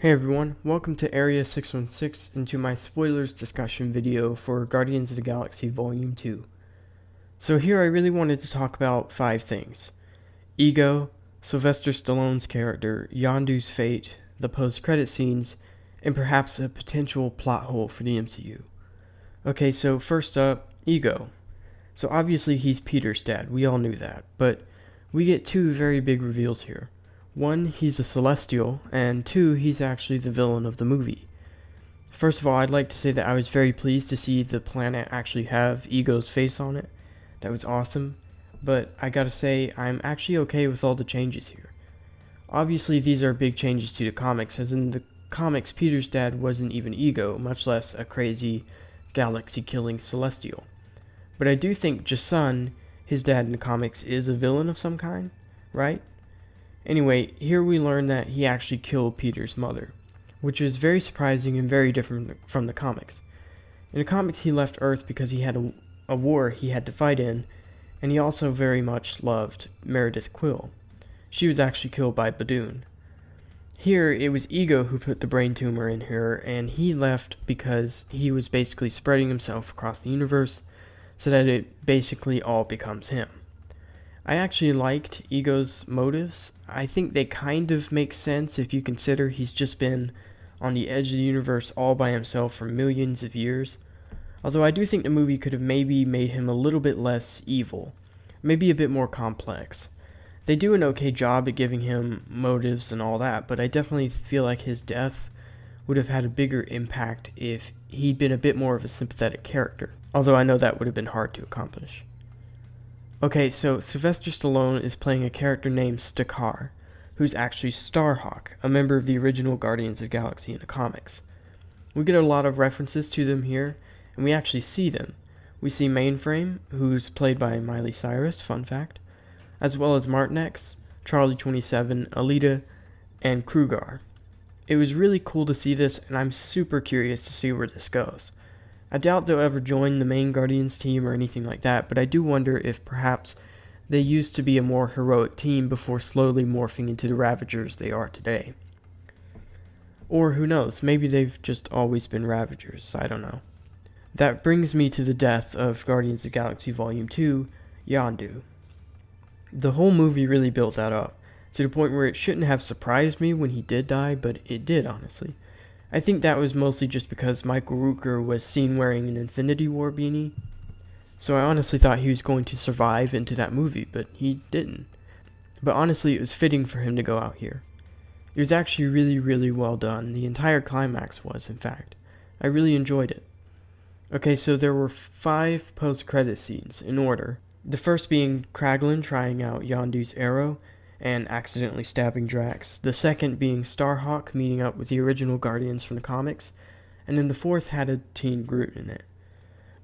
Hey everyone, welcome to Area 616 and to my spoilers discussion video for Guardians of the Galaxy Volume 2. So here I really wanted to talk about 5 things. Ego, Sylvester Stallone's character, Yondu's fate, the post-credit scenes, and perhaps a potential plot hole for the MCU. Okay, so first up, Ego. So obviously he's Peter's dad, we all knew that, but we get 2 very big reveals here. 1, he's a Celestial, and 2, he's actually the villain of the movie. First of all, I'd like to say that I was very pleased to see the planet actually have Ego's face on it. That was awesome, but I gotta say, I'm actually okay with all the changes here. Obviously, these are big changes to the comics, as in the comics, Peter's dad wasn't even Ego, much less a crazy, galaxy-killing Celestial. But I do think Jason, his dad in the comics, is a villain of some kind, right? Anyway, here we learn that he actually killed Peter's mother, which is very surprising and very different from the comics. In the comics, he left Earth because he had a war he had to fight in, and he also very much loved Meredith Quill. She was actually killed by Badoon. Here, it was Ego who put the brain tumor in her, and he left because he was basically spreading himself across the universe so that it basically all becomes him. I actually liked Ego's motives. I think they kind of make sense if you consider he's just been on the edge of the universe all by himself for millions of years. Although I do think the movie could have maybe made him a little bit less evil, maybe a bit more complex. They do an okay job at giving him motives and all that, but I definitely feel like his death would have had a bigger impact if he'd been a bit more of a sympathetic character. Although I know that would have been hard to accomplish. Okay, so Sylvester Stallone is playing a character named Stakar, who's actually Starhawk, a member of the original Guardians of the Galaxy in the comics. We get a lot of references to them here, and we actually see them. We see Mainframe, who's played by Miley Cyrus, fun fact, as well as Martinex, Charlie 27, Alita, and Krugar. It was really cool to see this, and I'm super curious to see where this goes. I doubt they'll ever join the main Guardians team or anything like that, but I do wonder if perhaps they used to be a more heroic team before slowly morphing into the Ravagers they are today. Or who knows, maybe they've just always been Ravagers, I don't know. That brings me to the death of Guardians of the Galaxy Volume 2, Yondu. The whole movie really built that up, to the point where it shouldn't have surprised me when he did die, but it did, honestly. I think that was mostly just because Michael Rooker was seen wearing an Infinity War beanie, so I honestly thought he was going to survive into that movie, but he didn't. But honestly, it was fitting for him to go out here. It was actually really well done. The entire climax was, in fact. I really enjoyed it. Okay, so there were 5 post-credit scenes, in order. The first being Kraglin trying out Yondu's arrow, and accidentally stabbing Drax, the second being Starhawk meeting up with the original Guardians from the comics, and then the fourth had a Teen Groot in it.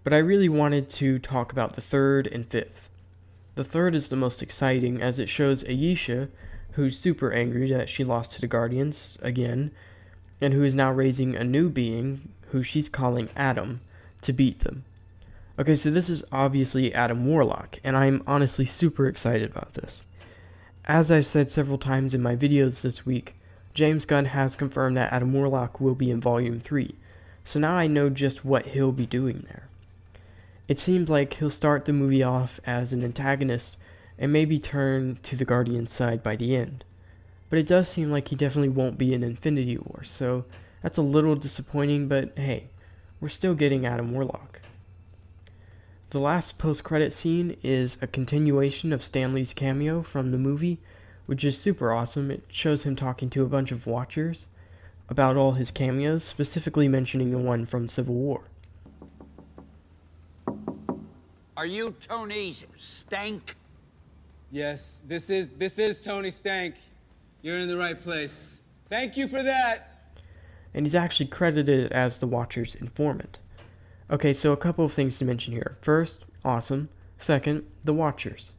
But I really wanted to talk about the third and fifth. The third is the most exciting, as it shows Ayesha, who's super angry that she lost to the Guardians again, and who is now raising a new being, who she's calling Adam, to beat them. Okay, so this is obviously Adam Warlock, and I'm honestly super excited about this. As I've said several times in my videos this week, James Gunn has confirmed that Adam Warlock will be in Volume 3, so now I know just what he'll be doing there. It seems like he'll start the movie off as an antagonist and maybe turn to the Guardians' side by the end. But it does seem like he definitely won't be in Infinity War, so that's a little disappointing, but hey, we're still getting Adam Warlock. The last post-credit scene is a continuation of Stan Lee's cameo from the movie, which is super awesome. It shows him talking to a bunch of Watchers about all his cameos, specifically mentioning the one from Civil War. Are you Tony Stank? Yes, this is Tony Stank. You're in the right place. Thank you for that. And he's actually credited as the Watcher's informant. Okay, so a couple of things to mention here. First, awesome. Second, the Watchers.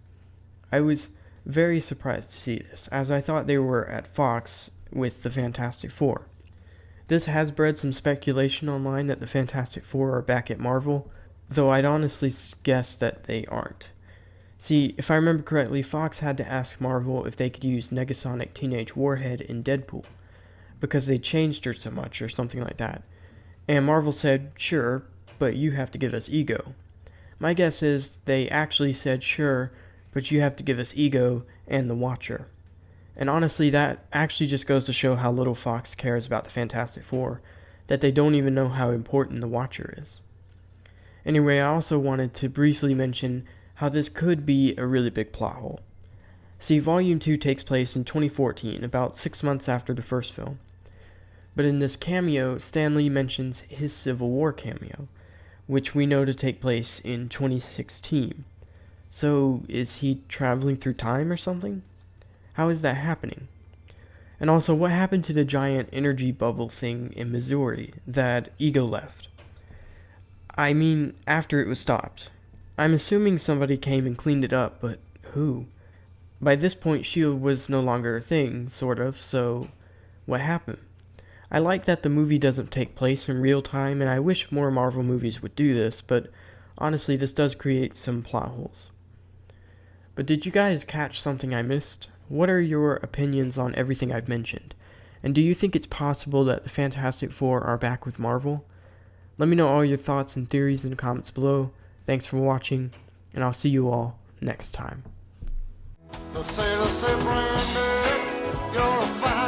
I was very surprised to see this, as I thought they were at Fox with the Fantastic Four. This has bred some speculation online that the Fantastic Four are back at Marvel, though I'd honestly guess that they aren't. See, if I remember correctly, Fox had to ask Marvel if they could use Negasonic Teenage Warhead in Deadpool, because they changed her so much or something like that. And Marvel said, sure, but you have to give us Ego. My guess is they actually said, sure, but you have to give us Ego and the Watcher. And honestly, that actually just goes to show how little Fox cares about the Fantastic Four, that they don't even know how important the Watcher is. Anyway, I also wanted to briefly mention how this could be a really big plot hole. See, Volume 2 takes place in 2014, about 6 months after the first film. But in this cameo, Stan Lee mentions his Civil War cameo, which we know to take place in 2016. So, is he traveling through time or something? How is that happening? And also, what happened to the giant energy bubble thing in Missouri that Ego left? I mean, after it was stopped. I'm assuming somebody came and cleaned it up, but who? By this point, S.H.I.E.L.D. was no longer a thing, sort of, so what happened? I like that the movie doesn't take place in real time, and I wish more Marvel movies would do this, but honestly, this does create some plot holes. But did you guys catch something I missed? What are your opinions on everything I've mentioned? And do you think it's possible that the Fantastic Four are back with Marvel? Let me know all your thoughts and theories in the comments below. Thanks for watching, and I'll see you all next time. The sailor said, Brandy, you're a fine